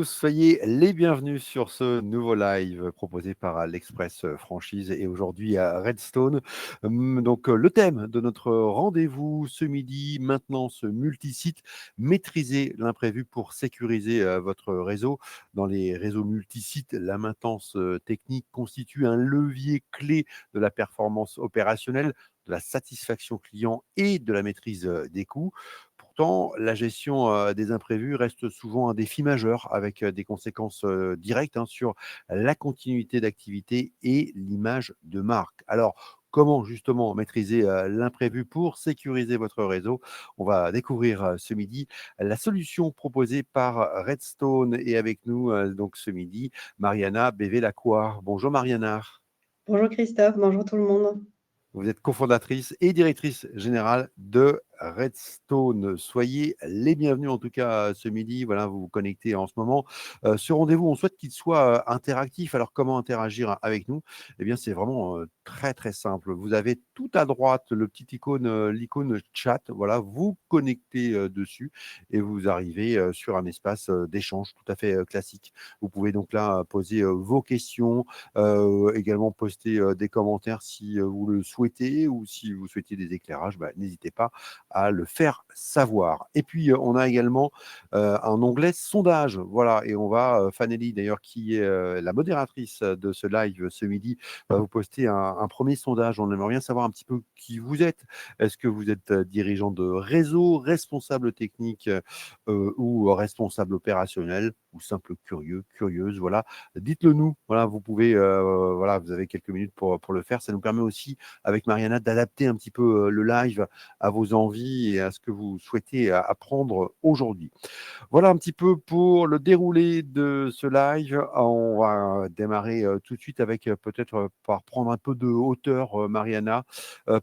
Soyez les bienvenus sur ce nouveau live proposé par l'Express Franchise et aujourd'hui à Redstone. Le thème de notre rendez-vous ce midi, maintenance multisite, maîtriser l'imprévu pour sécuriser votre réseau. Dans les réseaux multisites, la maintenance technique constitue un levier clé de la performance opérationnelle, de la satisfaction client et de la maîtrise des coûts. Pourtant, la gestion des imprévus reste souvent un défi majeur avec des conséquences directes sur la continuité d'activité et l'image de marque. Alors, comment justement maîtriser l'imprévu pour sécuriser votre réseau? On va découvrir ce midi la solution proposée par Redstone et avec nous donc ce midi, Mariana Bévé-Lacroix. Bonjour Mariana. Bonjour Christophe, bonjour tout le monde. Vous êtes cofondatrice et directrice générale de Redstone. Soyez les bienvenus en tout cas ce midi. Voilà, vous vous connectez en ce moment. Ce rendez-vous, on souhaite qu'il soit interactif. Alors, comment interagir avec nous? Eh bien, c'est vraiment très très simple. Vous avez tout à droite le petit icône, l'icône chat. Voilà, vous connectez dessus et vous arrivez sur un espace d'échange tout à fait classique. Vous pouvez donc là poser vos questions, également poster des commentaires si vous le souhaitez ou si vous souhaitez des éclairages, n'hésitez pas à le faire savoir. Et puis, on a également un onglet sondage. Voilà, et on va, Fanelli d'ailleurs, qui est la modératrice de ce live ce midi, va vous poster un premier sondage. On aimerait bien savoir un petit peu qui vous êtes. Est-ce que vous êtes dirigeant de réseau, responsable technique ou responsable opérationnel ou simple curieux, curieuse? Voilà, dites-le nous. Voilà, vous pouvez, voilà, vous avez quelques minutes pour le faire. Ça nous permet aussi, avec Mariana, d'adapter un petit peu le live à vos envies et à ce que vous souhaitez apprendre aujourd'hui. Voilà un petit peu pour le déroulé de ce live. On va démarrer tout de suite avec peut-être par prendre un peu de hauteur, Mariana.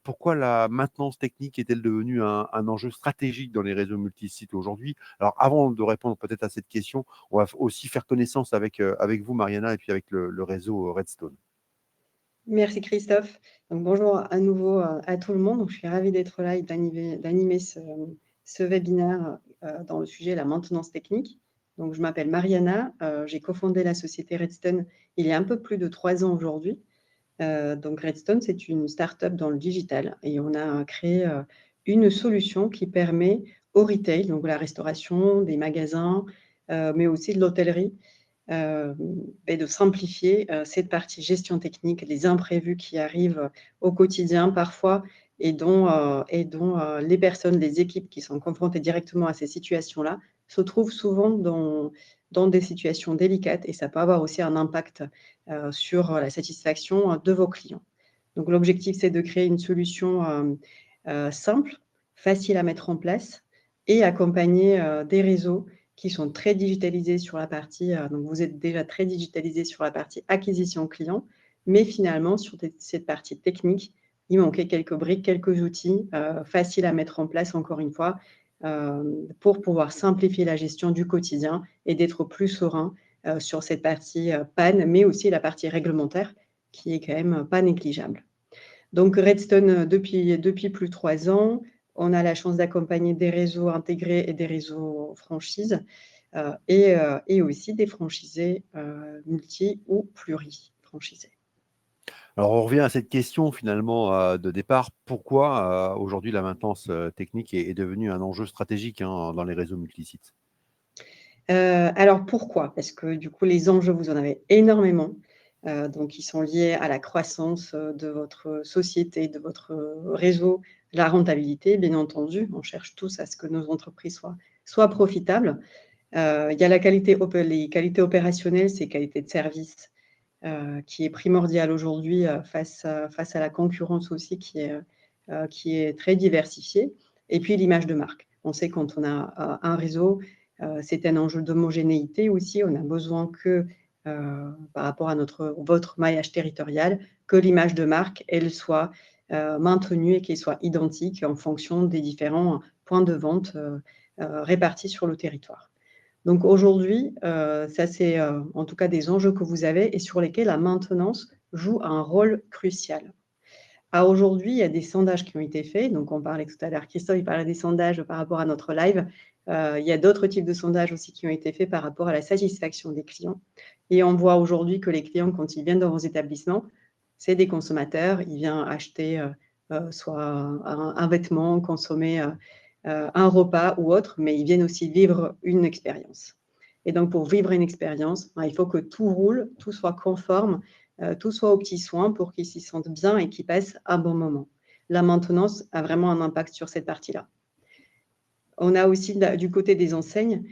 Pourquoi la maintenance technique est-elle devenue un enjeu stratégique dans les réseaux multisites aujourd'hui? Alors, avant de répondre peut-être à cette question, on va aussi faire connaissance avec vous, Mariana, et puis avec le réseau Redstone. Merci Christophe. Donc, bonjour à nouveau à tout le monde. Donc, je suis ravie d'être là et d'animer ce webinaire dans le sujet la maintenance technique. Donc, je m'appelle Mariana, j'ai cofondé la société Redstone il y a un peu plus de 3 ans aujourd'hui. Donc, Redstone, c'est une start-up dans le digital et on a créé une solution qui permet au retail, donc la restauration, des magasins, mais aussi de l'hôtellerie, et de simplifier cette partie gestion technique, les imprévus qui arrivent au quotidien parfois et dont les personnes, les équipes qui sont confrontées directement à ces situations-là se trouvent souvent dans des situations délicates et ça peut avoir aussi un impact sur la satisfaction de vos clients. Donc l'objectif, c'est de créer une solution simple, facile à mettre en place et accompagner des réseaux qui sont très digitalisés sur la partie, donc vous êtes déjà très digitalisés sur la partie acquisition client, mais finalement sur cette partie technique, il manquait quelques briques, quelques outils faciles à mettre en place encore une fois pour pouvoir simplifier la gestion du quotidien et d'être plus serein sur cette partie panne, mais aussi la partie réglementaire qui est quand même pas négligeable. Donc Redstone, depuis plus de 3 ans, on a la chance d'accompagner des réseaux intégrés et des réseaux franchises et aussi des franchisés multi ou pluri-franchisés. Alors, on revient à cette question finalement de départ. Pourquoi aujourd'hui la maintenance technique est devenue un enjeu stratégique dans les réseaux multisites? Alors pourquoi? Parce que du coup, les enjeux, vous en avez énormément. Donc, ils sont liés à la croissance de votre société, de votre réseau, la rentabilité, bien entendu. On cherche tous à ce que nos entreprises soient profitables. Il y a les qualités opérationnelles, c'est qualité de service qui est primordiale aujourd'hui face à la concurrence aussi qui est très diversifiée. Et puis l'image de marque. On sait quand on a un réseau, c'est un enjeu d'homogénéité aussi. On a besoin que, par rapport à votre maillage territorial, que l'image de marque, elle soit maintenue et qu'elle soit identique en fonction des différents points de vente répartis sur le territoire. Donc aujourd'hui, ça c'est en tout cas des enjeux que vous avez et sur lesquels la maintenance joue un rôle crucial. À aujourd'hui, il y a des sondages qui ont été faits. Donc on parlait tout à l'heure, Christophe, il parlait des sondages par rapport à notre live. Il y a d'autres types de sondages aussi qui ont été faits par rapport à la satisfaction des clients. Et on voit aujourd'hui que les clients, quand ils viennent dans vos établissements, c'est des consommateurs, ils viennent acheter soit un vêtement, consommer un repas ou autre, mais ils viennent aussi vivre une expérience. Et donc, pour vivre une expérience, il faut que tout roule, tout soit conforme, tout soit aux petits soins pour qu'ils s'y sentent bien et qu'ils passent un bon moment. La maintenance a vraiment un impact sur cette partie-là. On a aussi du côté des enseignes,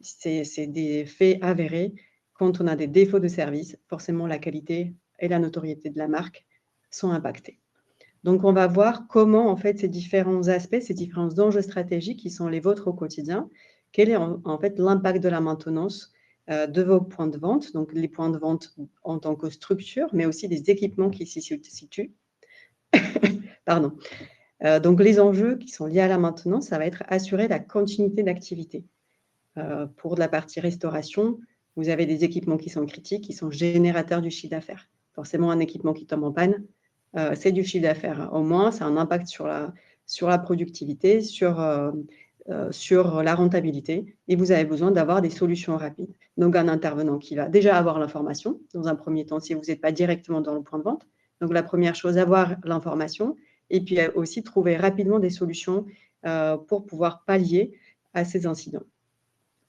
c'est des faits avérés. Quand on a des défauts de service, forcément la qualité et la notoriété de la marque sont impactés. Donc, on va voir comment, en fait, ces différents aspects, ces différents enjeux stratégiques qui sont les vôtres au quotidien, quel est en fait l'impact de la maintenance de vos points de vente, donc les points de vente en tant que structure, mais aussi des équipements qui s'y situent. Pardon. Donc, les enjeux qui sont liés à la maintenance, ça va être assurer la continuité d'activité. Pour la partie restauration, vous avez des équipements qui sont critiques, qui sont générateurs du chiffre d'affaires. Forcément, un équipement qui tombe en panne, c'est du chiffre d'affaires. Au moins, ça a un impact sur la productivité, sur la rentabilité, et vous avez besoin d'avoir des solutions rapides. Donc, un intervenant qui va déjà avoir l'information, dans un premier temps, si vous n'êtes pas directement dans le point de vente. Donc, la première chose, avoir l'information, et puis aussi trouver rapidement des solutions pour pouvoir pallier à ces incidents.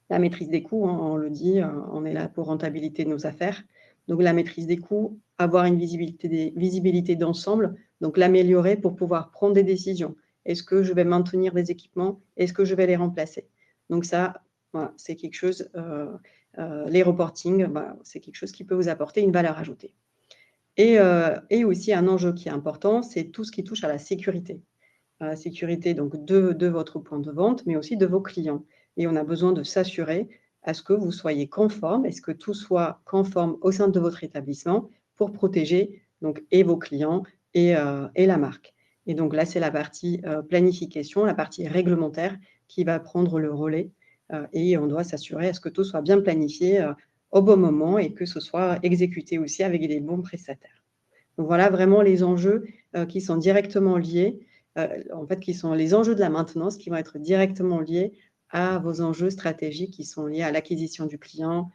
La maîtrise des coûts, on le dit, on est là pour rentabilité de nos affaires. Donc, la maîtrise des coûts, avoir une visibilité d'ensemble, donc l'améliorer pour pouvoir prendre des décisions. Est-ce que je vais maintenir des équipements? Est-ce que je vais les remplacer? Donc ça, voilà, c'est quelque chose, les reportings, c'est quelque chose qui peut vous apporter une valeur ajoutée. Et aussi un enjeu qui est important, c'est tout ce qui touche à la sécurité. La sécurité donc de votre point de vente, mais aussi de vos clients. Et on a besoin de s'assurer à ce que vous soyez conforme, est-ce que tout soit conforme au sein de votre établissement pour protéger donc, et vos clients et la marque. Et donc là, c'est la partie planification, la partie réglementaire qui va prendre le relais. Et on doit s'assurer à ce que tout soit bien planifié au bon moment et que ce soit exécuté aussi avec les bons prestataires. Donc voilà vraiment les enjeux qui sont directement liés, en fait, qui sont les enjeux de la maintenance qui vont être directement liés à vos enjeux stratégiques qui sont liés à l'acquisition du client,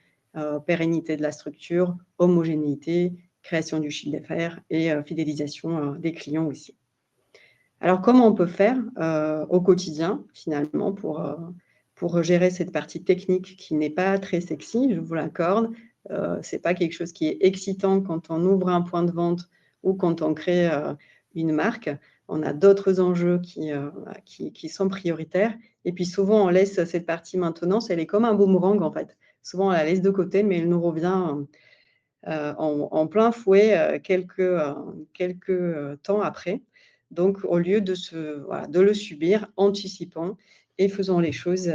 pérennité de la structure, homogénéité, création du chiffre d'affaires et fidélisation des clients aussi. Alors, comment on peut faire au quotidien, finalement, pour gérer cette partie technique qui n'est pas très sexy, je vous l'accorde. Ce n'est pas quelque chose qui est excitant quand on ouvre un point de vente ou quand on crée une marque. On a d'autres enjeux qui sont prioritaires. Et puis, souvent, on laisse cette partie maintenance, elle est comme un boomerang, en fait. Souvent, on la laisse de côté, mais elle nous revient en plein fouet quelques temps après. Donc, au lieu de le subir, anticipons et faisons les choses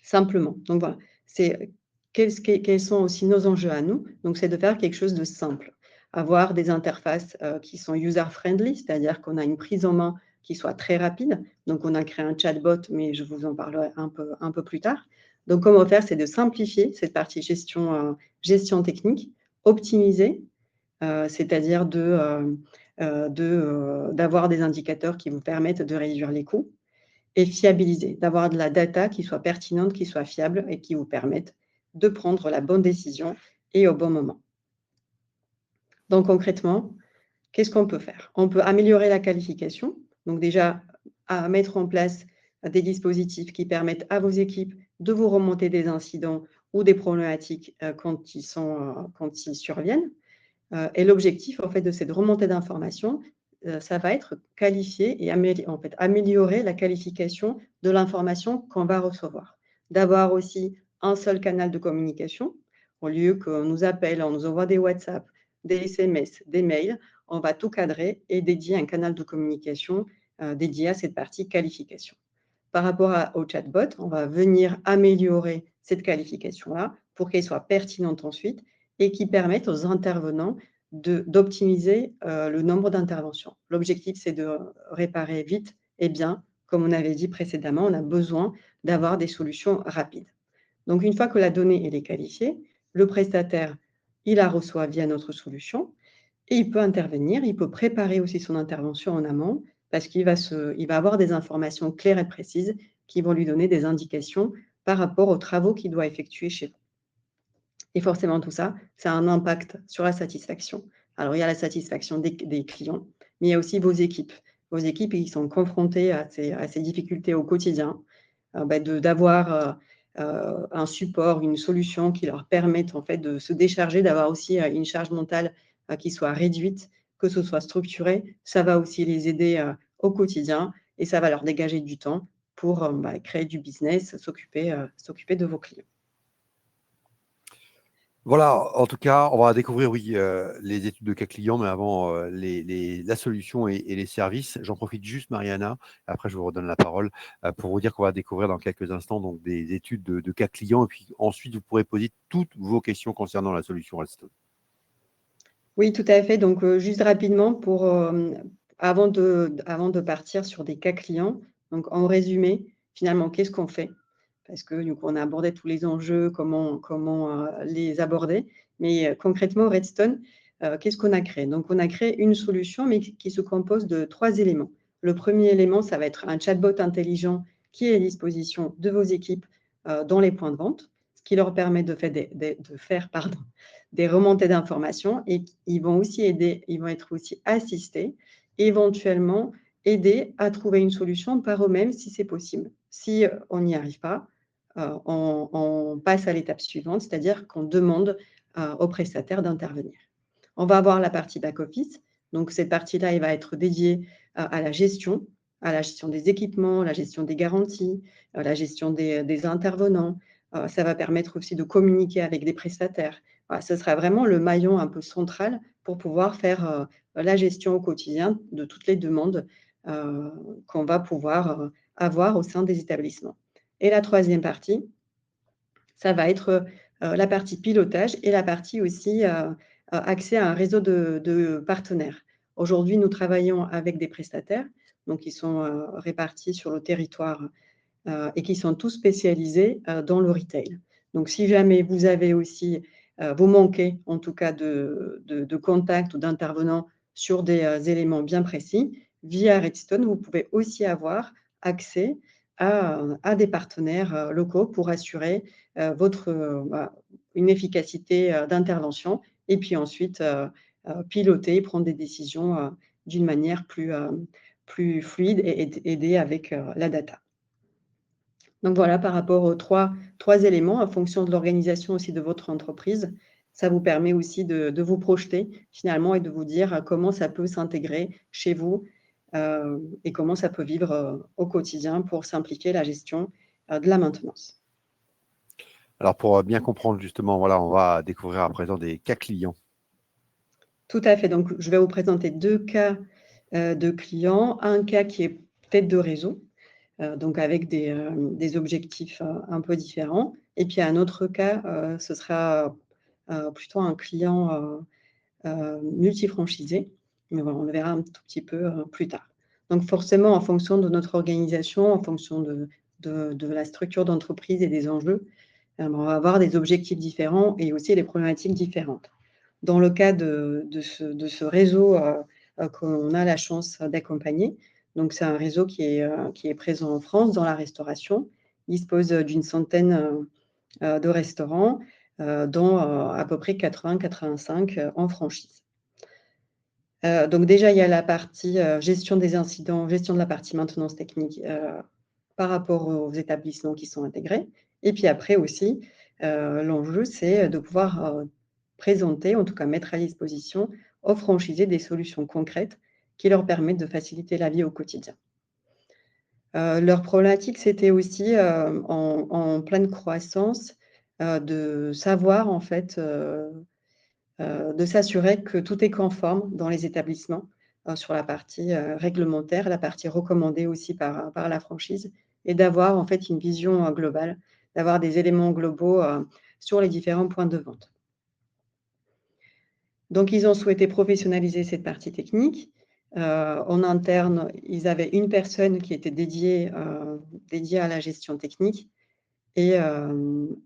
simplement. Donc, voilà, c'est quels sont aussi nos enjeux à nous. Donc, c'est de faire quelque chose de simple. Avoir des interfaces qui sont user-friendly, c'est-à-dire qu'on a une prise en main qui soit très rapide. Donc, on a créé un chatbot, mais je vous en parlerai un peu plus tard. Donc, comment faire, c'est de simplifier cette partie gestion technique, optimiser, c'est-à-dire d'avoir des indicateurs qui vous permettent de réduire les coûts et fiabiliser, d'avoir de la data qui soit pertinente, qui soit fiable et qui vous permette de prendre la bonne décision et au bon moment. Donc, concrètement, qu'est-ce qu'on peut faire? On peut améliorer la qualification. Donc, déjà, à mettre en place des dispositifs qui permettent à vos équipes de vous remonter des incidents ou des problématiques quand ils surviennent. Et l'objectif, en fait, de cette remontée d'informations, ça va être qualifier et améliorer la qualification de l'information qu'on va recevoir. D'avoir aussi un seul canal de communication, au lieu qu'on nous appelle, on nous envoie des WhatsApp, des SMS, des mails, on va tout cadrer et dédier un canal de communication dédié à cette partie qualification. Par rapport au chatbot, on va venir améliorer cette qualification-là pour qu'elle soit pertinente ensuite et qui permette aux intervenants d'optimiser le nombre d'interventions. L'objectif, c'est de réparer vite et bien. Comme on avait dit précédemment, on a besoin d'avoir des solutions rapides. Donc, une fois que la donnée elle est qualifiée, le prestataire, il la reçoit via notre solution et il peut intervenir, il peut préparer aussi son intervention en amont parce qu'il va avoir des informations claires et précises qui vont lui donner des indications par rapport aux travaux qu'il doit effectuer chez vous. Et forcément, tout ça, ça a un impact sur la satisfaction. Alors, il y a la satisfaction des clients, mais il y a aussi vos équipes. Vos équipes, ils sont confrontés à ces difficultés au quotidien, d'avoir un support, une solution qui leur permette en fait de se décharger, d'avoir aussi une charge mentale qui soit réduite, que ce soit structuré. Ça va aussi les aider au quotidien et ça va leur dégager du temps pour créer du business, s'occuper de vos clients. Voilà, en tout cas, on va découvrir, oui, les études de cas clients, mais avant, la solution et les services. J'en profite juste, Mariana, après je vous redonne la parole, pour vous dire qu'on va découvrir dans quelques instants donc des études de cas clients et puis ensuite vous pourrez poser toutes vos questions concernant la solution Redstone. Oui, tout à fait. Donc, juste rapidement avant de partir sur des cas clients, donc en résumé, finalement, qu'est-ce qu'on fait? Parce que du coup, on a abordé tous les enjeux, comment les aborder. Mais, concrètement, Redstone, qu'est-ce qu'on a créé? Donc on a créé une solution, mais qui se compose de 3 éléments. Le premier élément, ça va être un chatbot intelligent qui est à disposition de vos équipes, dans les points de vente, ce qui leur permet de faire, des remontées d'informations et ils vont être aussi assistés, éventuellement aidés à trouver une solution par eux-mêmes si c'est possible. Si on n'y arrive pas, on passe à l'étape suivante, c'est-à-dire qu'on demande au prestataire d'intervenir. On va avoir la partie back-office. Donc, cette partie-là, elle va être dédiée à la gestion des équipements, la gestion des garanties, la gestion des intervenants. Ça va permettre aussi de communiquer avec des prestataires. Voilà, ce sera vraiment le maillon un peu central pour pouvoir faire la gestion au quotidien de toutes les demandes qu'on va pouvoir avoir au sein des établissements. Et la troisième partie, ça va être la partie pilotage et la partie aussi accès à un réseau de partenaires. Aujourd'hui, nous travaillons avec des prestataires, donc qui sont répartis sur le territoire et qui sont tous spécialisés dans le retail. Donc, si jamais vous avez aussi, vous manquez en tout cas de contacts ou d'intervenants sur des éléments bien précis, via Redstone, vous pouvez aussi avoir accès à des partenaires locaux pour assurer une efficacité d'intervention et puis ensuite piloter, prendre des décisions d'une manière plus fluide et aider avec la data. Donc voilà, par rapport aux trois éléments, en fonction de l'organisation aussi de votre entreprise, ça vous permet aussi de vous projeter finalement et de vous dire comment ça peut s'intégrer chez vous et comment ça peut vivre au quotidien pour simplifier la gestion de la maintenance. Alors pour bien comprendre justement, voilà, on va découvrir à présent des cas clients. Tout à fait. Donc, je vais vous présenter 2 cas de clients. Un cas qui est tête de réseau, donc avec des objectifs un peu différents. Et puis un autre cas, ce sera plutôt un client multifranchisé. Mais voilà, on le verra un tout petit peu plus tard. Donc forcément, en fonction de notre organisation, en fonction de la structure d'entreprise et des enjeux, on va avoir des objectifs différents et aussi des problématiques différentes. Dans le cas de ce réseau qu'on a la chance d'accompagner, donc c'est un réseau qui est présent en France dans la restauration. Il dispose d'une centaine de restaurants, dont à peu près 80-85 en franchise. Donc déjà, il y a la partie gestion des incidents, gestion de la partie maintenance technique par rapport aux établissements qui sont intégrés. Et puis après aussi, l'enjeu, c'est de pouvoir présenter, en tout cas mettre à disposition aux franchisés des solutions concrètes qui leur permettent de faciliter la vie au quotidien. Leur problématique, c'était aussi en pleine croissance de savoir en fait, de s'assurer que tout est conforme dans les établissements sur la partie réglementaire, la partie recommandée aussi par la franchise et d'avoir en fait une vision globale, d'avoir des éléments globaux sur les différents points de vente. Donc, ils ont souhaité professionnaliser cette partie technique. En interne, ils avaient une personne qui était dédiée à la gestion technique et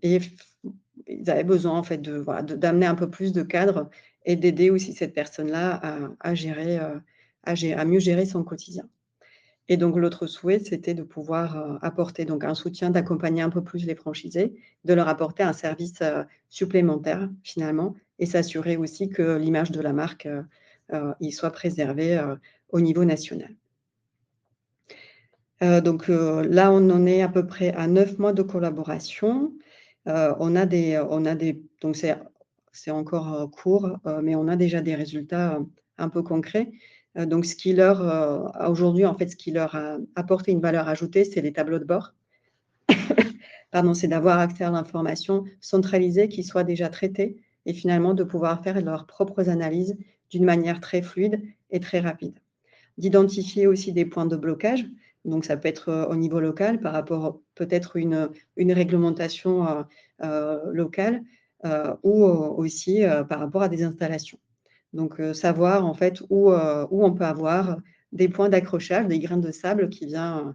ils avaient besoin en fait d'amener un peu plus de cadre et d'aider aussi cette personne-là à mieux gérer son quotidien. Et donc, l'autre souhait, c'était de pouvoir apporter donc un soutien, d'accompagner un peu plus les franchisés, de leur apporter un service supplémentaire finalement, et s'assurer aussi que l'image de la marque il soit préservée au niveau national. Donc là, on en est à peu près à 9 mois de collaboration. On a des donc c'est encore court, mais on a déjà des résultats un peu concrets. Donc ce qui leur aujourd'hui, en fait, ce qui leur a apporté une valeur ajoutée, c'est les tableaux de bord. Pardon, c'est d'avoir accès à l'information centralisée qui soit déjà traitée et finalement de pouvoir faire leurs propres analyses d'une manière très fluide et très rapide. D'identifier aussi des points de blocage. Donc, ça peut être au niveau local par rapport peut-être une réglementation locale ou aussi par rapport à des installations. Donc, savoir en fait où on peut avoir des points d'accrochage, des grains de sable qui vient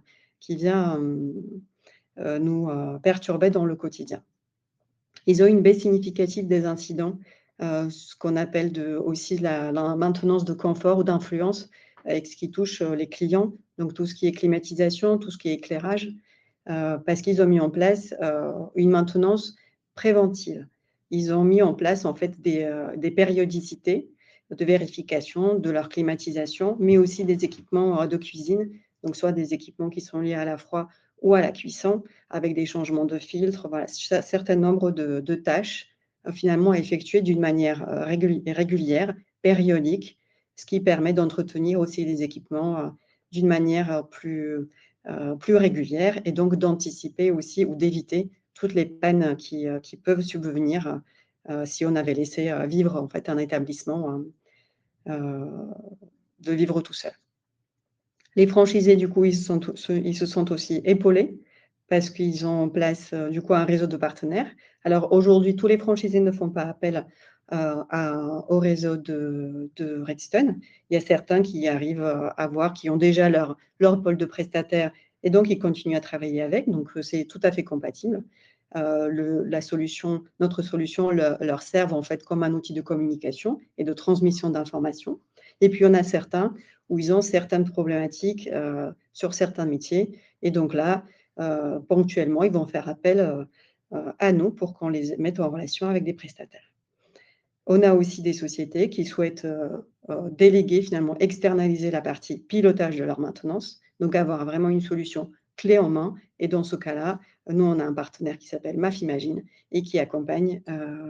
nous perturber dans le quotidien. Ils ont une baisse significative des incidents, ce qu'on appelle aussi la maintenance de confort ou d'influence avec ce qui touche les clients, donc tout ce qui est climatisation, tout ce qui est éclairage, parce qu'ils ont mis en place une maintenance préventive. Ils ont mis en place en fait des périodicités de vérification de leur climatisation, mais aussi des équipements de cuisine, donc soit des équipements qui sont liés à la froid ou à la cuisson, avec des changements de filtre, voilà, un certain nombre de tâches finalement à effectuer d'une manière régulière, périodique, ce qui permet d'entretenir aussi les équipements d'une manière plus régulière et donc d'anticiper aussi ou d'éviter toutes les pannes qui peuvent subvenir si on avait laissé vivre en fait un établissement de vivre tout seul. Les franchisés, du coup, ils se sentent aussi épaulés parce qu'ils ont en place, du coup, un réseau de partenaires. Alors aujourd'hui, tous les franchisés ne font pas appel au réseau de Redstone. Il y a certains qui arrivent qui ont déjà leur pôle de prestataires et donc ils continuent à travailler avec. Donc, c'est tout à fait compatible. Notre solution leur serve en fait comme un outil de communication et de transmission d'informations. Et puis, on a certains où ils ont certaines problématiques sur certains métiers. Et donc là, ponctuellement, ils vont faire appel à nous pour qu'on les mette en relation avec des prestataires. On a aussi des sociétés qui souhaitent déléguer, finalement, externaliser la partie pilotage de leur maintenance, donc avoir vraiment une solution clé en main. Et dans ce cas-là, nous, on a un partenaire qui s'appelle MAFimagine et qui accompagne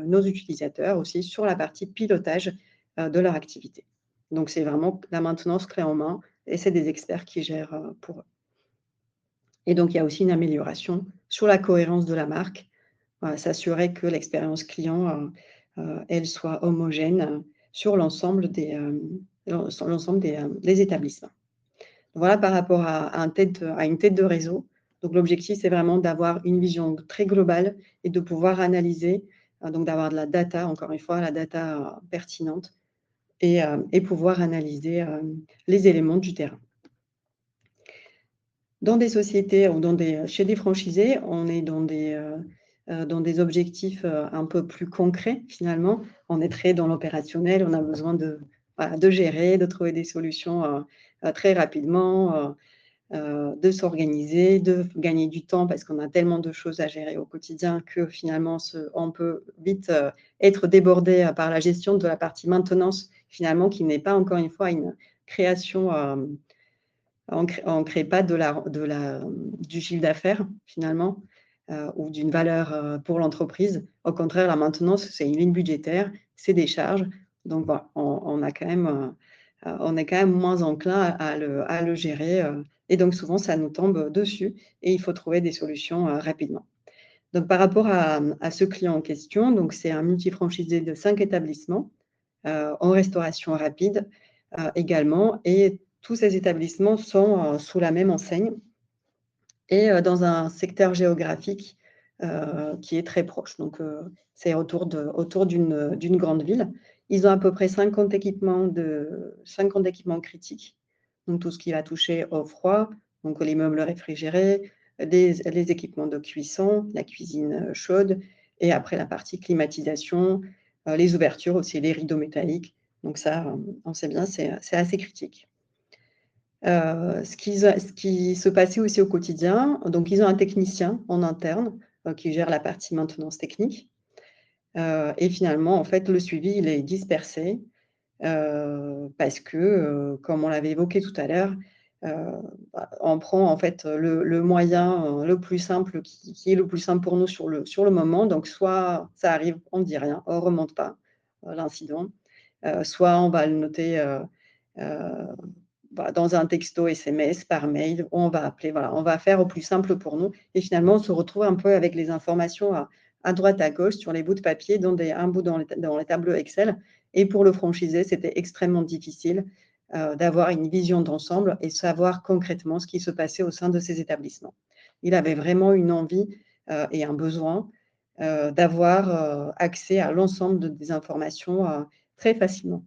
nos utilisateurs aussi sur la partie pilotage de leur activité. Donc, c'est vraiment la maintenance clé en main et c'est des experts qui gèrent pour eux. Et donc, il y a aussi une amélioration sur la cohérence de la marque, s'assurer que l'expérience client, elle soit homogène sur l'ensemble des établissements. Voilà par rapport à une tête de réseau. Donc, l'objectif, c'est vraiment d'avoir une vision très globale et de pouvoir analyser, donc d'avoir de la data, encore une fois, la data pertinente et pouvoir analyser les éléments du terrain. Dans des sociétés ou chez des franchisés, on est dans des objectifs un peu plus concrets finalement. On est très dans l'opérationnel, on a besoin de gérer, de trouver des solutions très rapidement, de s'organiser, de gagner du temps parce qu'on a tellement de choses à gérer au quotidien que finalement on peut vite être débordé par la gestion de la partie maintenance finalement qui n'est pas encore une fois une création. On ne crée pas du chiffre d'affaires finalement ou d'une valeur pour l'entreprise. Au contraire, la maintenance, c'est une ligne budgétaire, c'est des charges. Donc voilà, on est quand même moins enclin à le gérer. Et donc souvent, ça nous tombe dessus et il faut trouver des solutions rapidement. Donc par rapport à ce client en question, donc c'est un multifranchisé de 5 établissements en restauration rapide également. Et tous ces établissements sont sous la même enseigne et dans un secteur géographique qui est très proche. Donc, c'est autour d'une grande ville. Ils ont à peu près 50 équipements critiques, donc tout ce qui va toucher au froid, donc les meubles réfrigérés, les équipements de cuisson, la cuisine chaude, et après la partie climatisation, les ouvertures aussi, les rideaux métalliques. Donc ça, on sait bien, c'est assez critique. Ce qui se passait aussi au quotidien, donc ils ont un technicien en interne qui gère la partie maintenance technique. Et finalement, en fait, le suivi, il est dispersé parce que, comme on l'avait évoqué tout à l'heure, on prend en fait le moyen le plus simple qui est le plus simple pour nous sur le moment. Donc soit ça arrive, on ne dit rien, on ne remonte pas l'incident, soit on va le noter dans un texto SMS, par mail, on va appeler, voilà, on va faire au plus simple pour nous. Et finalement, on se retrouve un peu avec les informations à droite, à gauche, sur les bouts de papier, un bout dans les tableaux Excel. Et pour le franchisé, c'était extrêmement difficile d'avoir une vision d'ensemble et savoir concrètement ce qui se passait au sein de ces établissements. Il avait vraiment une envie et un besoin d'avoir accès à l'ensemble des informations très facilement.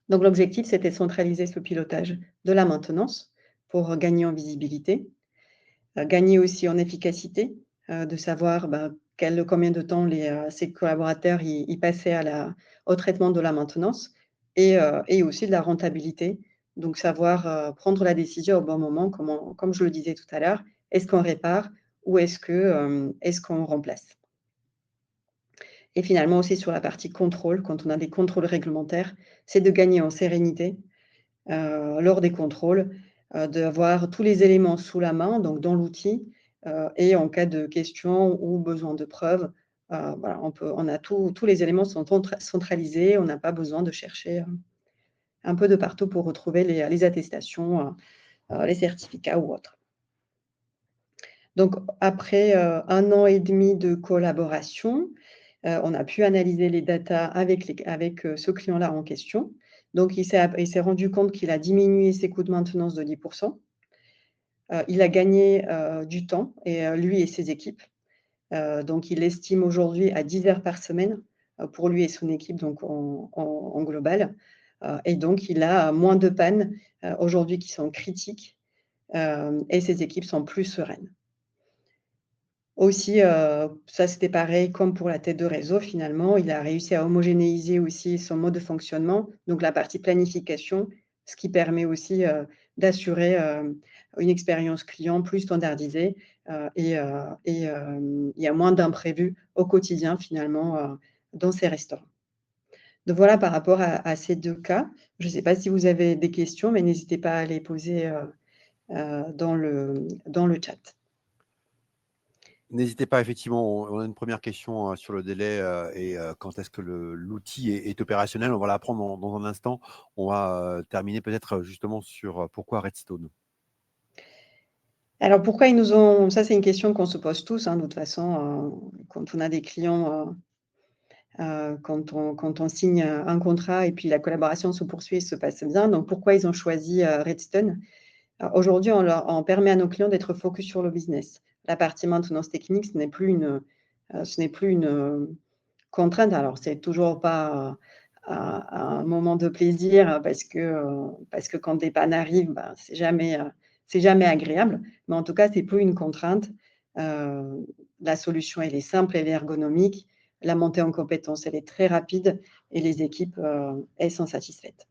Donc l'objectif, c'était de centraliser ce pilotage de la maintenance pour gagner en visibilité, gagner aussi en efficacité, de savoir combien de temps ses collaborateurs y passaient au traitement de la maintenance et aussi de la rentabilité. Donc savoir prendre la décision au bon moment, comme je le disais tout à l'heure, est-ce qu'on répare ou est-ce qu'on remplace? Et finalement aussi sur la partie contrôle, quand on a des contrôles réglementaires, c'est de gagner en sérénité lors des contrôles, d'avoir tous les éléments sous la main, donc dans l'outil, et en cas de question ou besoin de preuves, voilà, on a tous les éléments sont centralisés, on n'a pas besoin de chercher un peu de partout pour retrouver les attestations, les certificats ou autres. Donc après 1 an et demi de collaboration, on a pu analyser les datas avec ce client-là en question. Donc il s'est rendu compte qu'il a diminué ses coûts de maintenance de 10 il a gagné du temps et lui et ses équipes. Donc il estime aujourd'hui à 10 heures par semaine pour lui et son équipe, donc en global. Et donc il a moins de pannes aujourd'hui qui sont critiques et ses équipes sont plus sereines. Aussi, ça c'était pareil comme pour la tête de réseau finalement, il a réussi à homogénéiser aussi son mode de fonctionnement, donc la partie planification, ce qui permet aussi d'assurer une expérience client plus standardisée il y a moins d'imprévus au quotidien finalement dans ces restaurants. Donc voilà par rapport à ces 2 cas. Je ne sais pas si vous avez des questions, mais n'hésitez pas à les poser dans le chat. N'hésitez pas, effectivement, on a une première question sur le délai et quand est-ce que l'outil est opérationnel. On va la prendre dans un instant. On va terminer peut-être justement sur pourquoi Redstone. Alors pourquoi ils nous ont ça c'est une question qu'on se pose tous, de toute façon, quand on a des clients, quand on signe un contrat et puis la collaboration se poursuit et se passe bien. Donc pourquoi ils ont choisi Redstone? Aujourd'hui, on permet à nos clients d'être focus sur le business. La partie maintenance technique, ce n'est plus une contrainte. Alors c'est toujours pas un moment de plaisir parce que quand des pannes arrivent, c'est jamais agréable. Mais en tout cas, c'est plus une contrainte. La solution, elle est simple, elle est ergonomique. La montée en compétences, elle est très rapide et les équipes, elles sont satisfaites.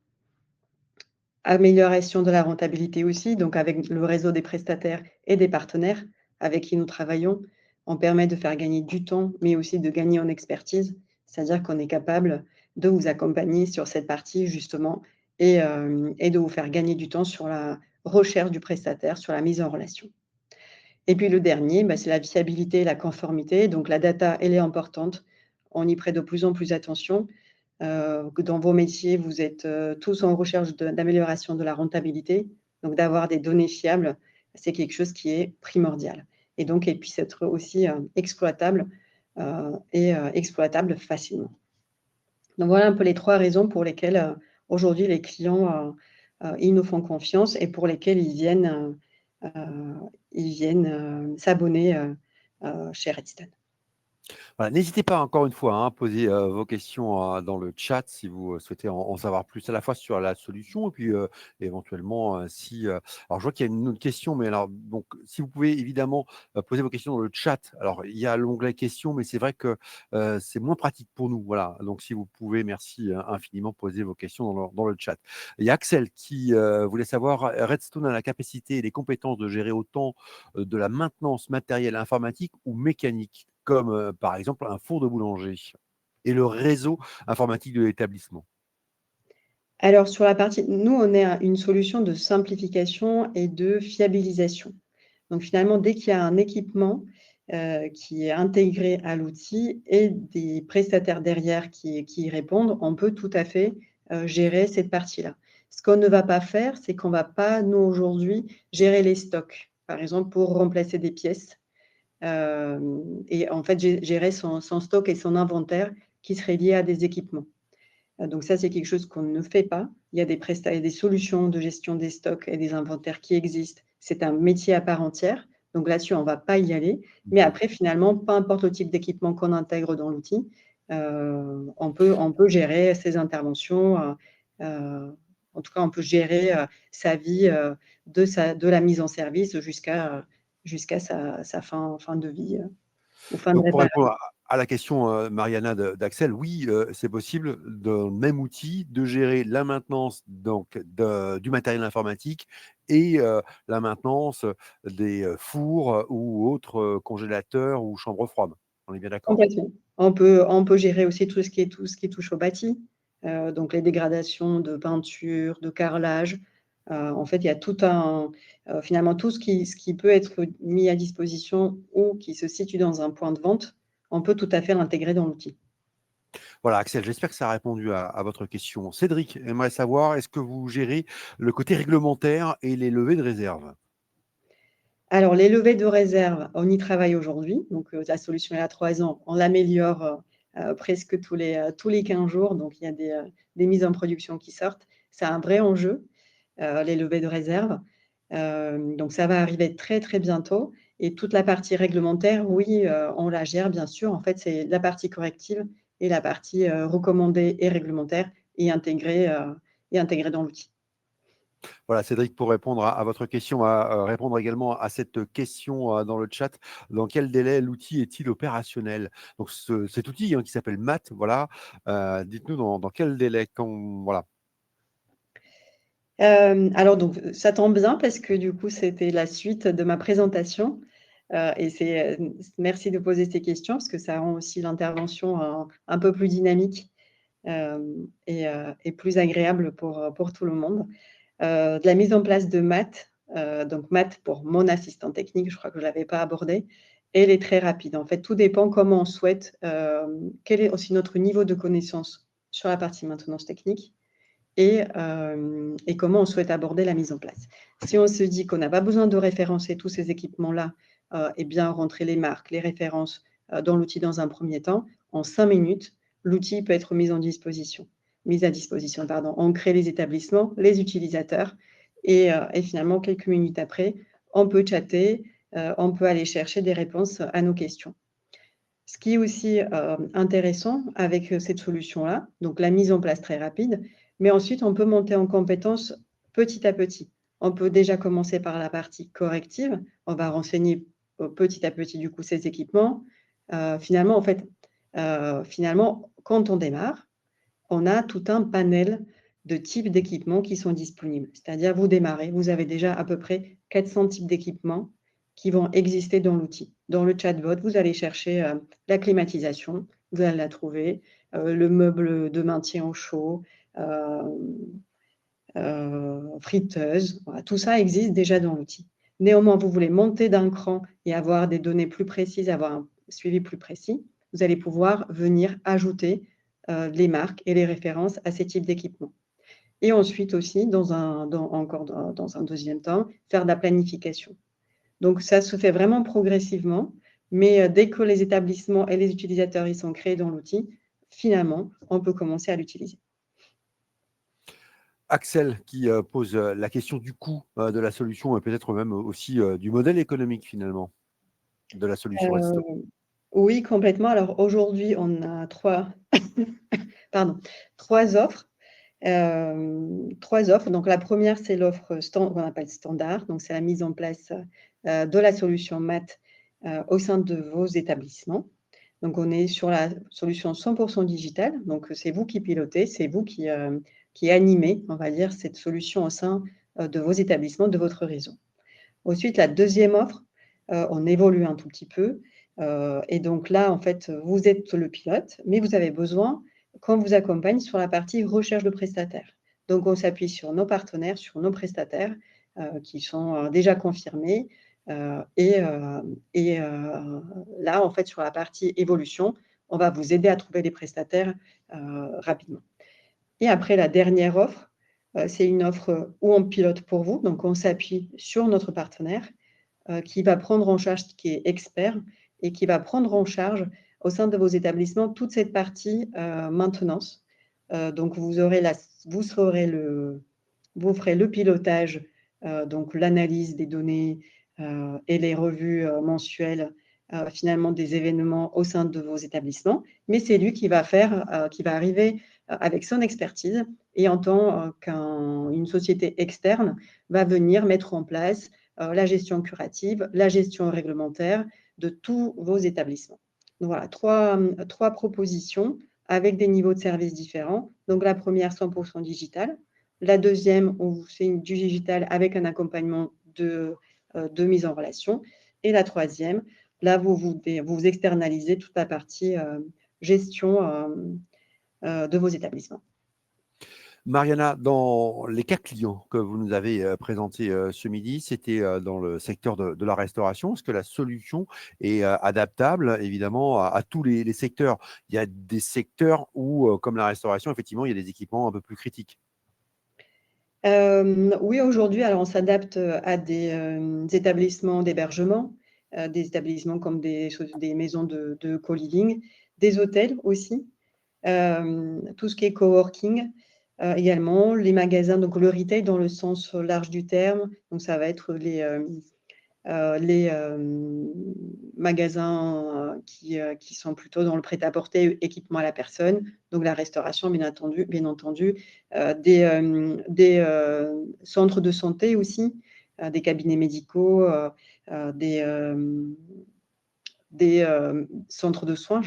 Amélioration de la rentabilité aussi, donc avec le réseau des prestataires et des partenaires avec qui nous travaillons, on permet de faire gagner du temps, mais aussi de gagner en expertise. C'est-à-dire qu'on est capable de vous accompagner sur cette partie justement et de vous faire gagner du temps sur la recherche du prestataire, sur la mise en relation. Et puis le dernier, c'est la fiabilité et la conformité. Donc la data, elle est importante. On y prête de plus en plus attention. Que dans vos métiers, vous êtes tous en recherche d'amélioration de la rentabilité. Donc d'avoir des données fiables, c'est quelque chose qui est primordial. Et donc, elle puisse être aussi exploitable et exploitable facilement. Donc voilà un peu les 3 raisons pour lesquelles aujourd'hui les clients ils nous font confiance et pour lesquelles ils viennent s'abonner chez Redstone. Voilà, n'hésitez pas encore une fois à poser vos questions dans le chat si vous souhaitez en savoir plus à la fois sur la solution et puis éventuellement si. Alors je vois qu'il y a une autre question, mais alors donc si vous pouvez évidemment poser vos questions dans le chat. Alors il y a l'onglet questions, mais c'est vrai que c'est moins pratique pour nous. Voilà, donc si vous pouvez, merci infiniment, poser vos questions dans le chat. Il y a Axel qui voulait savoir Redstone a la capacité et les compétences de gérer autant de la maintenance matérielle informatique ou mécanique, comme par exemple un four de boulanger et le réseau informatique de l'établissement. Alors sur la partie, nous, on est une solution de simplification et de fiabilisation. Donc finalement, dès qu'il y a un équipement qui est intégré à l'outil et des prestataires derrière qui y répondent, on peut tout à fait gérer cette partie-là. Ce qu'on ne va pas faire, c'est qu'on ne va pas, nous, aujourd'hui, gérer les stocks, par exemple, pour remplacer des pièces. Et en fait, gérer son stock et son inventaire qui serait lié à des équipements. Donc ça, c'est quelque chose qu'on ne fait pas. Il y a des solutions de gestion des stocks et des inventaires qui existent. C'est un métier à part entière. Donc là-dessus, on ne va pas y aller. Mais après, finalement, peu importe le type d'équipement qu'on intègre dans l'outil, on peut gérer ces interventions. En tout cas, on peut gérer sa vie de la mise en service jusqu'à sa fin de vie ou fin de Donc pour réparation. répondre à la question Mariana d'Axel, oui, c'est possible dans le même outil de gérer la maintenance donc du matériel informatique et la maintenance des fours ou autres congélateurs ou chambres froides. On est bien d'accord? Complètement. On peut gérer aussi tout ce qui touche au bâti, donc les dégradations de peinture, de carrelage. En fait, il y a finalement tout ce qui peut être mis à disposition ou qui se situe dans un point de vente, on peut tout à fait l'intégrer dans l'outil. Voilà, Axel, j'espère que ça a répondu à votre question. Cédric aimerait savoir, est-ce que vous gérez le côté réglementaire et les levées de réserve? Alors, les levées de réserve, on y travaille aujourd'hui. Donc, la solution est à 3 ans. On l'améliore presque tous les 15 jours. Donc, il y a des mises en production qui sortent. C'est un vrai enjeu, les levées de réserve. Donc, ça va arriver très, très bientôt. Et toute la partie réglementaire, oui, on la gère, bien sûr. En fait, c'est la partie corrective et la partie recommandée et réglementaire et intégrée dans l'outil. Voilà, Cédric, pour répondre à votre question, à répondre également à cette question dans le chat, dans quel délai l'outil est-il opérationnel? Donc cet outil qui s'appelle Math, voilà, dites-nous dans quel délai quand voilà. Alors donc, ça tombe bien parce que du coup, c'était la suite de ma présentation, et merci de poser ces questions parce que ça rend aussi l'intervention un peu plus dynamique, et plus agréable pour tout le monde. De la mise en place de Math, donc Math pour mon assistant technique, je crois que je l'avais pas abordé, elle est très rapide. En fait, tout dépend comment on souhaite, quel est aussi notre niveau de connaissance sur la partie maintenance technique et comment on souhaite aborder la mise en place. Si on se dit qu'on n'a pas besoin de référencer tous ces équipements-là, et bien rentrer les marques, les références dans l'outil dans un premier temps, en 5 minutes, l'outil peut être mis à disposition. Pardon. On crée les établissements, les utilisateurs, et finalement, quelques minutes après, on peut chatter, on peut aller chercher des réponses à nos questions. Ce qui est aussi intéressant avec cette solution-là, donc la mise en place très rapide, mais ensuite on peut monter en compétences petit à petit. On peut déjà commencer par la partie corrective. On va renseigner petit à petit du coup ces équipements. Finalement, en fait, finalement, quand on démarre, on a tout un panel de types d'équipements qui sont disponibles. C'est-à-dire, vous démarrez, vous avez déjà à peu près 400 types d'équipements qui vont exister dans l'outil. Dans le chatbot, vous allez chercher la climatisation, vous allez la trouver, le meuble de maintien au chaud, euh, friteuse, voilà, tout ça existe déjà dans l'outil. Néanmoins, vous voulez monter d'un cran et avoir des données plus précises, avoir un suivi plus précis, vous allez pouvoir venir ajouter les marques et les références à ces types d'équipements. Et ensuite aussi, dans un deuxième temps, faire de la planification. Donc, ça se fait vraiment progressivement, mais dès que les établissements et les utilisateurs y sont créés dans l'outil, finalement, on peut commencer à l'utiliser. Axel qui pose la question du coût de la solution et peut-être même aussi du modèle économique finalement de la solution Euh, Redstone. Oui, complètement. Alors aujourd'hui, on a pardon, 3 offres. 3 offres. Donc la première, c'est l'offre qu'on appelle standard. Donc c'est la mise en place de la solution maths au sein de vos établissements. Donc on est sur la solution 100% digitale. Donc c'est vous qui pilotez, c'est vous qui animez, on va dire, cette solution au sein de vos établissements, de votre réseau. Ensuite, la deuxième offre, on évolue un tout petit peu. Et donc là, en fait, vous êtes le pilote, mais vous avez besoin qu'on vous accompagne sur la partie recherche de prestataires. Donc, on s'appuie sur nos partenaires, sur nos prestataires qui sont déjà confirmés. Là, en fait, sur la partie évolution, on va vous aider à trouver des prestataires rapidement. Et après, la dernière offre, c'est une offre où on pilote pour vous. Donc, on s'appuie sur notre partenaire qui va prendre en charge, qui est expert et qui va prendre en charge au sein de vos établissements toute cette partie maintenance. Donc, vous ferez le pilotage, donc l'analyse des données et les revues mensuelles finalement des événements au sein de vos établissements. Mais c'est lui qui va arriver avec son expertise et en tant qu'une société externe va venir mettre en place la gestion curative, la gestion réglementaire de tous vos établissements. Donc voilà, trois propositions avec des niveaux de service différents. Donc la première, 100% digital. La deuxième, c'est du digital avec un accompagnement de mise en relation. Et la troisième, là, vous externalisez toute la partie gestion de vos établissements. Mariana, dans les cas clients que vous nous avez présentés ce midi, c'était dans le secteur de la restauration. Est-ce que la solution est adaptable, évidemment, à tous les secteurs? Il y a des secteurs où, comme la restauration, effectivement, il y a des équipements un peu plus critiques. Oui, aujourd'hui, alors on s'adapte à des établissements d'hébergement, des établissements comme des maisons de co-living, des hôtels aussi, tout ce qui est coworking également, les magasins, donc le retail dans le sens large du terme, donc ça va être les magasins qui sont plutôt dans le prêt-à-porter, équipement à la personne, donc la restauration, bien entendu, des centres de santé aussi, des cabinets médicaux, des centres de soins.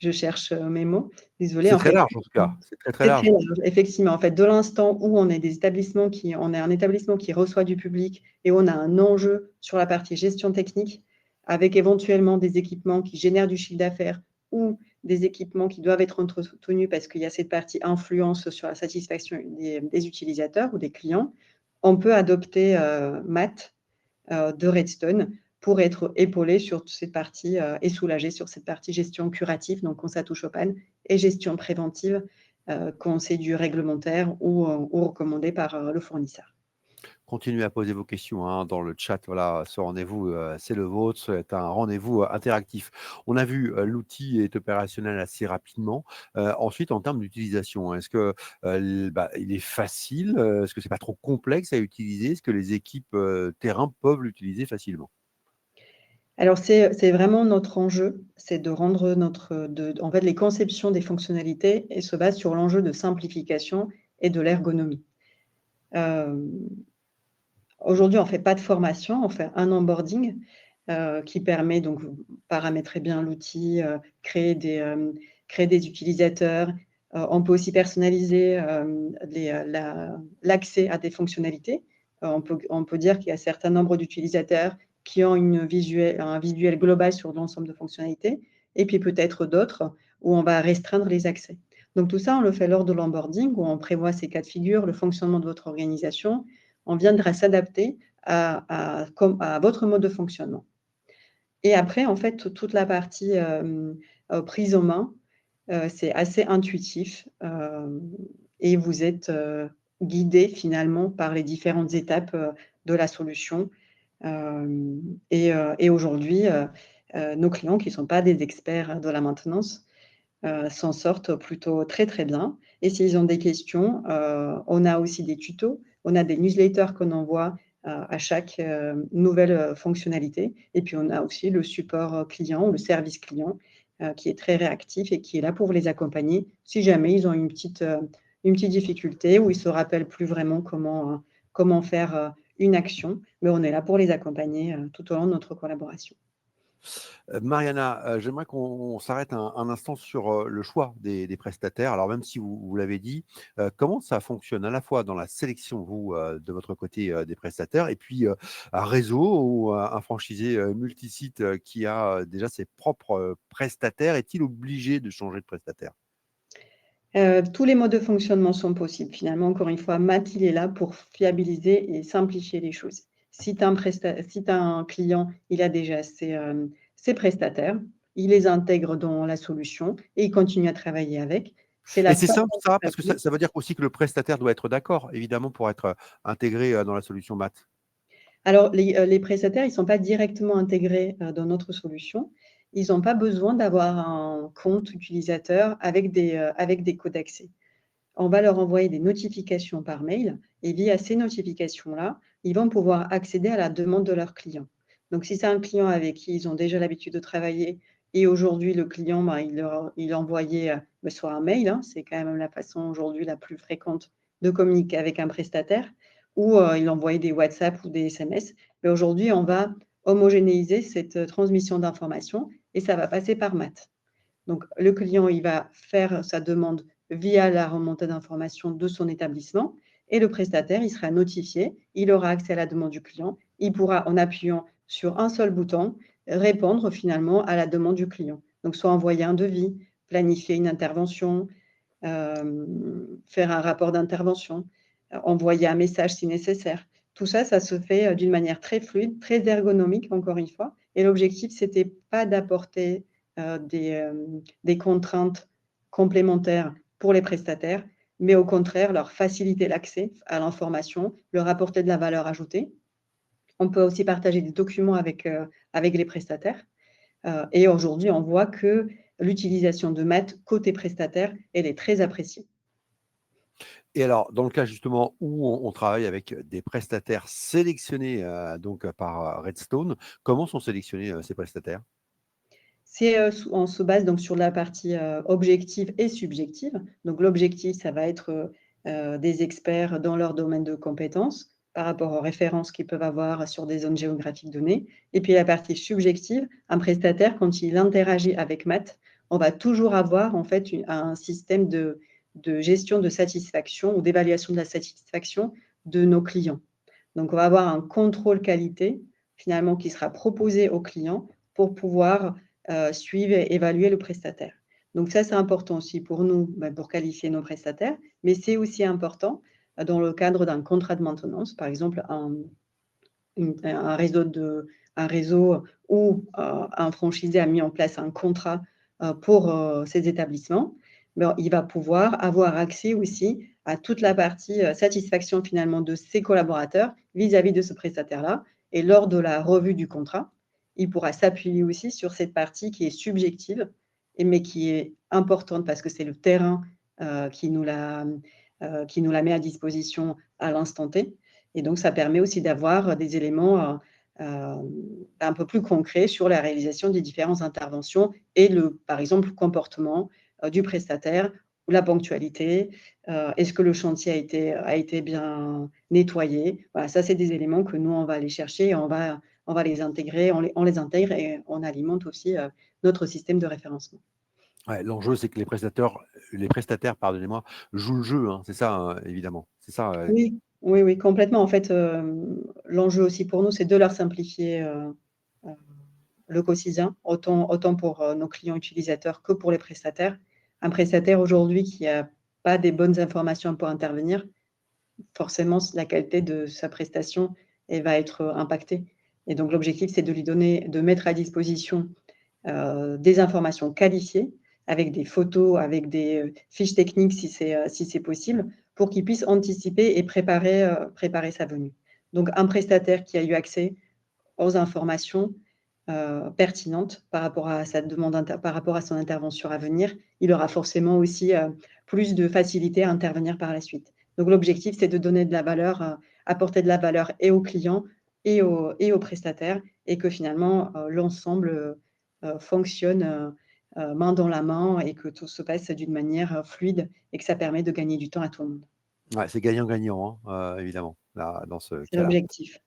Je cherche mes mots. Désolée, C'est en très fait. large, en tout cas. C'est très, très C'est très large. large, effectivement. En fait, de l'instant où on est un établissement qui reçoit du public et on a un enjeu sur la partie gestion technique, avec éventuellement des équipements qui génèrent du chiffre d'affaires ou des équipements qui doivent être entretenus parce qu'il y a cette partie influence sur la satisfaction des utilisateurs ou des clients, on peut adopter Math de Redstone pour être épaulé sur cette partie et soulagé sur cette partie gestion curative, donc quand ça touche aux pannes, et gestion préventive quand c'est du réglementaire ou recommandé par le fournisseur. Continuez à poser vos questions hein, dans le chat. Voilà, ce rendez-vous, c'est le vôtre. C'est un rendez-vous interactif. On a vu l'outil est opérationnel assez rapidement. Ensuite, en termes d'utilisation, est-ce que il est facile? Est-ce que c'est pas trop complexe à utiliser? Est-ce que les équipes terrain peuvent l'utiliser facilement? Alors, c'est vraiment notre enjeu, c'est de rendre en fait, les conceptions des fonctionnalités et se basent sur l'enjeu de simplification et de l'ergonomie. Aujourd'hui, on ne fait pas de formation, on fait un onboarding qui permet donc paramétrer bien l'outil, créer des utilisateurs. On peut aussi personnaliser l'accès à des fonctionnalités. On peut dire qu'il y a un certain nombre d'utilisateurs qui ont un visuel global sur l'ensemble de fonctionnalités, et puis peut-être d'autres où on va restreindre les accès. Donc tout ça, on le fait lors de l'onboarding, où on prévoit ces cas de figure, le fonctionnement de votre organisation. On viendra s'adapter à votre mode de fonctionnement. Et après, en fait, toute la partie prise en main, c'est assez intuitif et vous êtes guidé finalement par les différentes étapes de la solution. Et aujourd'hui, nos clients qui ne sont pas des experts de la maintenance s'en sortent plutôt très, très bien. Et s'ils ont des questions, on a aussi des tutos, on a des newsletters qu'on envoie à chaque nouvelle fonctionnalité. Et puis, on a aussi le support client ou le service client qui est très réactif et qui est là pour les accompagner si jamais ils ont une petite difficulté ou ils ne se rappellent plus vraiment comment faire une action. Mais on est là pour les accompagner tout au long de notre collaboration. Mariana, j'aimerais qu'on s'arrête un instant sur, le choix des prestataires. Alors même si vous l'avez dit, comment ça fonctionne à la fois dans la sélection, vous, de votre côté, des prestataires et puis, un réseau ou un franchisé, multisite, qui a, déjà ses propres, prestataires, est-il obligé de changer de prestataire? Tous les modes de fonctionnement sont possibles. Finalement, encore une fois, Matt, il est là pour fiabiliser et simplifier les choses. Si tu as un client, il a déjà ses prestataires, il les intègre dans la solution et il continue à travailler avec. C'est Et la c'est façon simple ça? de Parce que faire. ça veut dire aussi que le prestataire doit être d'accord, évidemment, pour être, intégré, dans la solution Math? Alors, les prestataires, ils ne sont pas directement intégrés dans notre solution. Ils n'ont pas besoin d'avoir un compte utilisateur avec des codes d'accès. On va leur envoyer des notifications par mail et via ces notifications-là, ils vont pouvoir accéder à la demande de leurs clients. Donc, si c'est un client avec qui ils ont déjà l'habitude de travailler et aujourd'hui, le client, ben, il envoyait soit un mail, hein, c'est quand même la façon aujourd'hui la plus fréquente de communiquer avec un prestataire, ou il envoyait des WhatsApp ou des SMS. Mais aujourd'hui, on va homogénéiser cette transmission d'informations et ça va passer par Math. Donc, le client, il va faire sa demande via la remontée d'informations de son établissement et le prestataire, il sera notifié, il aura accès à la demande du client, il pourra, en appuyant sur un seul bouton, répondre finalement à la demande du client. Donc, soit envoyer un devis, planifier une intervention, faire un rapport d'intervention, envoyer un message si nécessaire. Tout ça, ça se fait d'une manière très fluide, très ergonomique, encore une fois. Et l'objectif, c'était pas d'apporter des contraintes complémentaires pour les prestataires, mais au contraire, leur faciliter l'accès à l'information, leur apporter de la valeur ajoutée. On peut aussi partager des documents avec les prestataires. Et aujourd'hui, on voit que l'utilisation de Math côté prestataire, elle est très appréciée. Et alors, dans le cas justement où on travaille avec des prestataires sélectionnés, donc par, Redstone, comment sont sélectionnés, ces prestataires? On se base donc sur la partie objective et subjective. Donc l'objectif, ça va être des experts dans leur domaine de compétences par rapport aux références qu'ils peuvent avoir sur des zones géographiques données. Et puis la partie subjective, un prestataire, quand il interagit avec Math, on va toujours avoir en fait un système de gestion de satisfaction ou d'évaluation de la satisfaction de nos clients. Donc on va avoir un contrôle qualité finalement qui sera proposé aux clients pour pouvoir suivre et évaluer le prestataire. Donc ça, c'est important aussi pour nous, pour qualifier nos prestataires, mais c'est aussi important dans le cadre d'un contrat de maintenance, par exemple un réseau où un franchisé a mis en place un contrat pour ses établissements, il va pouvoir avoir accès aussi à toute la partie satisfaction finalement de ses collaborateurs vis-à-vis de ce prestataire-là. Et lors de la revue du contrat, il pourra s'appuyer aussi sur cette partie qui est subjective, mais qui est importante parce que c'est le terrain qui nous la met à disposition à l'instant T. Et donc, ça permet aussi d'avoir des éléments un peu plus concrets sur la réalisation des différentes interventions et par exemple, le comportement du prestataire ou la ponctualité. Est-ce que le chantier a été bien nettoyé? Voilà, ça, c'est des éléments que nous, on va aller chercher et on va les intégrer, on les intègre et on alimente aussi notre système de référencement. Ouais, l'enjeu, c'est que les prestataires, pardonnez-moi, jouent le jeu, hein, c'est ça, évidemment. C'est ça, Oui, oui, oui, complètement. En fait, l'enjeu aussi pour nous, c'est de leur simplifier heu, le quotidien, autant pour nos clients utilisateurs que pour les prestataires. Un prestataire aujourd'hui qui n'a pas des bonnes informations pour intervenir, forcément, la qualité de sa prestation, elle va être impactée. Et donc, l'objectif, c'est de mettre à disposition des informations qualifiées avec des photos, avec des fiches techniques si c'est possible, pour qu'ils puissent anticiper et préparer sa venue. Donc, un prestataire qui a eu accès aux informations pertinentes par rapport à sa demande, par rapport à son intervention à venir, il aura forcément aussi plus de facilité à intervenir par la suite. Donc, l'objectif, c'est de donner de la valeur apporter de la valeur et aux clients et aux prestataires, et que finalement, l'ensemble fonctionne main dans la main et que tout se passe d'une manière fluide et que ça permet de gagner du temps à tout le monde. Ouais, c'est gagnant-gagnant, hein, évidemment, là, dans ce C'est cas-là. l'objectif.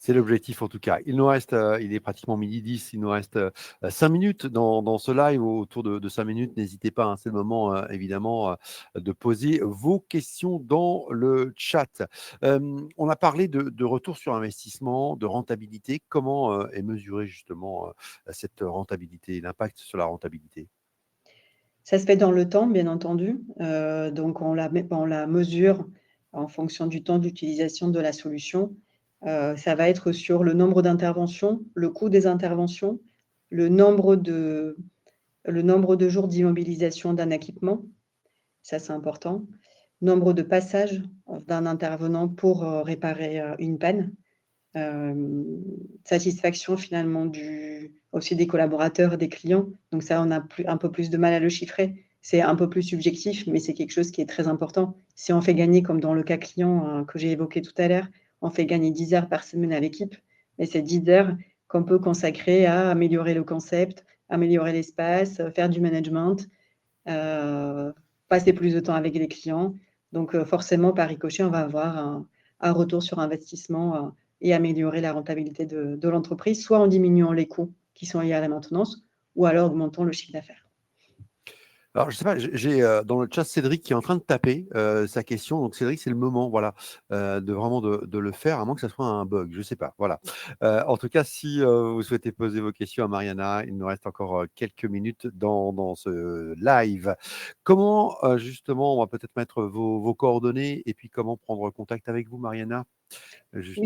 C'est l'objectif en tout cas. Il nous reste, il est pratiquement 12h10, il nous reste 5 minutes dans ce live. Autour de 5 minutes, n'hésitez pas, hein, c'est le moment évidemment de poser vos questions dans le chat. On a parlé de retour sur investissement, de rentabilité. Comment est mesurée justement cette rentabilité, l'impact sur la rentabilité? Ça se fait dans le temps, bien entendu. Donc on la mesure en fonction du temps d'utilisation de la solution. Ça va être sur le nombre d'interventions, le coût des interventions, le nombre de jours d'immobilisation d'un équipement, ça c'est important. Nombre de passages d'un intervenant pour réparer une panne. Satisfaction finalement aussi des collaborateurs, des clients. Donc ça, on a un peu plus de mal à le chiffrer. C'est un peu plus subjectif, mais c'est quelque chose qui est très important. Si on fait gagner, comme dans le cas client que j'ai évoqué tout à l'heure, on fait gagner 10 heures par semaine à l'équipe, mais c'est 10 heures qu'on peut consacrer à améliorer le concept, améliorer l'espace, faire du management, passer plus de temps avec les clients. Donc forcément, par ricochet, on va avoir un retour sur investissement et améliorer la rentabilité de l'entreprise, soit en diminuant les coûts qui sont liés à la maintenance, ou alors augmentant le chiffre d'affaires. Alors, je sais pas, j'ai dans le chat Cédric qui est en train de taper sa question. Donc, Cédric, c'est le moment, voilà, de vraiment de le faire, à moins que ça soit un bug. Je sais pas. Voilà. En tout cas, si vous souhaitez poser vos questions à Mariana, il nous reste encore quelques minutes dans ce live. Comment, justement, on va peut-être mettre vos coordonnées et puis comment prendre contact avec vous, Mariana? Juste-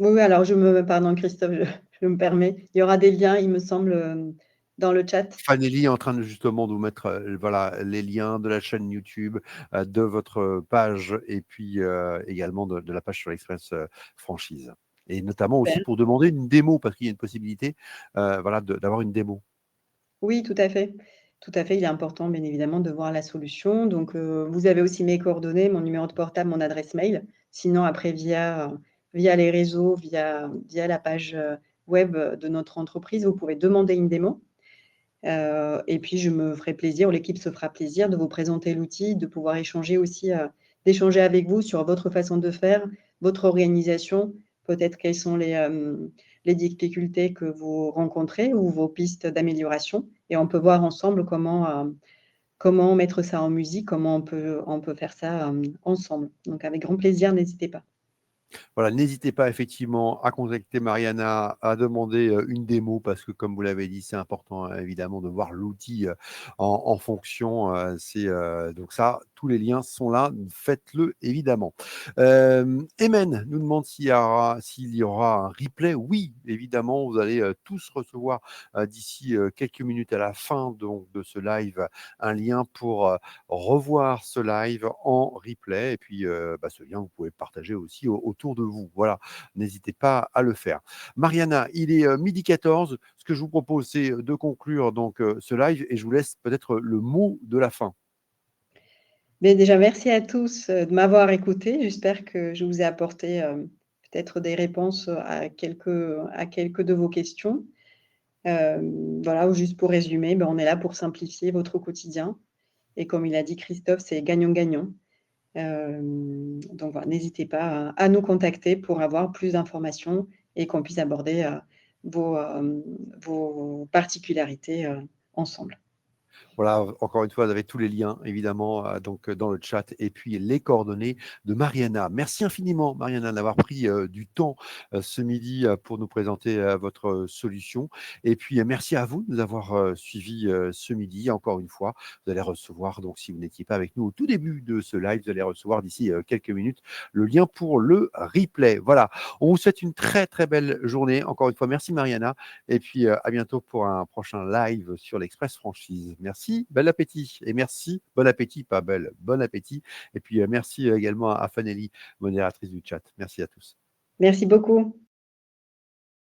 Oui, oui, alors pardon Christophe, je me permets, il y aura des liens, il me semble, dans le chat. Fanelli est en train de justement de vous mettre voilà, les liens de la chaîne YouTube, de votre page et puis également de la page sur l'Express franchise. Et notamment aussi Super. pour demander une démo, parce qu'il y a une possibilité voilà, d'avoir une démo. Oui, tout à fait. Tout à fait, il est important, bien évidemment, de voir la solution. Donc, vous avez aussi mes coordonnées, mon numéro de portable, mon adresse mail. Sinon, après, via les réseaux, via la page web de notre entreprise, vous pouvez demander une démo. Et puis, je me ferai plaisir, ou l'équipe se fera plaisir de vous présenter l'outil, de pouvoir échanger aussi, d'échanger avec vous sur votre façon de faire, votre organisation, peut-être quelles sont les difficultés que vous rencontrez ou vos pistes d'amélioration. Et on peut voir ensemble comment mettre ça en musique, comment on peut faire ça ensemble. Donc, avec grand plaisir, n'hésitez pas. Voilà, n'hésitez pas effectivement à contacter Mariana, à demander une démo, parce que comme vous l'avez dit, c'est important évidemment de voir l'outil en fonction. Donc ça, tous les liens sont là, faites-le évidemment. Emen nous demande s'il y aura un replay. Oui, évidemment, vous allez tous recevoir d'ici quelques minutes à la fin donc, de ce live un lien pour revoir ce live en replay. Et puis, ce lien, vous pouvez le partager aussi autour de vous. Voilà, n'hésitez pas à le faire. Mariana, il est 12h14. Ce que je vous propose, c'est de conclure donc ce live et je vous laisse peut-être le mot de la fin. Mais déjà, merci à tous de m'avoir écouté. J'espère que je vous ai apporté peut-être des réponses à quelques de vos questions. Voilà, ou juste pour résumer, on est là pour simplifier votre quotidien. Et comme il a dit Christophe, c'est gagnant-gagnant. Donc voilà, n'hésitez pas à nous contacter pour avoir plus d'informations et qu'on puisse aborder vos particularités ensemble. Voilà, encore une fois, vous avez tous les liens, évidemment, donc dans le chat et puis les coordonnées de Mariana. Merci infiniment, Mariana, d'avoir pris du temps ce midi pour nous présenter votre solution. Et puis, merci à vous de nous avoir suivis ce midi. Encore une fois, vous allez recevoir, donc si vous n'étiez pas avec nous au tout début de ce live, vous allez recevoir d'ici quelques minutes le lien pour le replay. Voilà, on vous souhaite une très, très belle journée. Encore une fois, merci, Mariana. Et puis, à bientôt pour un prochain live sur l'Express Franchise. Merci, bel appétit. Et merci, bon appétit, pas belle, bon appétit. Et puis, merci également à Fanelli, modératrice du chat. Merci à tous. Merci beaucoup.